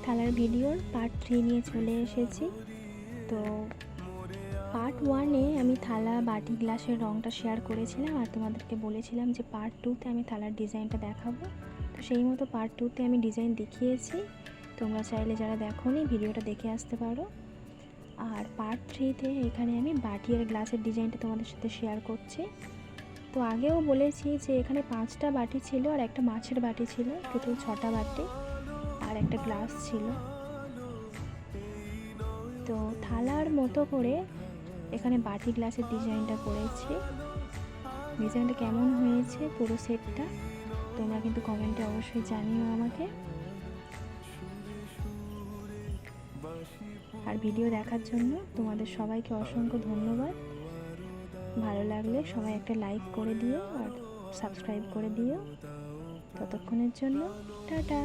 থালার ভিডিওর পার্ট 3 নিয়ে চলে এসেছি। তো পার্ট 1-এ আমি থালা, বাটি, গ্লাসের রঙটা শেয়ার করেছিলাম আর তোমাদেরকে বলেছিলাম যে পার্ট 2-তে আমি থালার ডিজাইনটা দেখাবো। তো সেই মতো পার্ট 2-তে আমি ডিজাইন দেখিয়েছি। তোমরা চাইলে যারা দেখোনি ভিডিওটা দেখে আসতে পারো। আর পার্ট 3-তে এখানে আমি বাটি আর গ্লাসের ডিজাইনটা তোমাদের সাথে শেয়ার করছি। তো আগেও বলেছি যে এখানে 5টা বাটি ছিল আর একটা মাছের বাটি ছিল, টোটাল 6টা বাটি আর একটা গ্লাস ছিল। তো থালার মতো করে এখানে বাটি গ্লাসের ডিজাইনটা করেছি। ডিজাইনটা কেমন হয়েছে পুরো সেটটা তোমরা কিন্তু কমেন্টে অবশ্যই জানিও আমাকে। আর ভিডিও দেখার জন্য তোমাদের সবাইকে অসংখ্য ধন্যবাদ। ভালো লাগলে সবাই একটা লাইক করে দিও আর সাবস্ক্রাইব করে দিও। ততক্ষণের জন্য টাটা।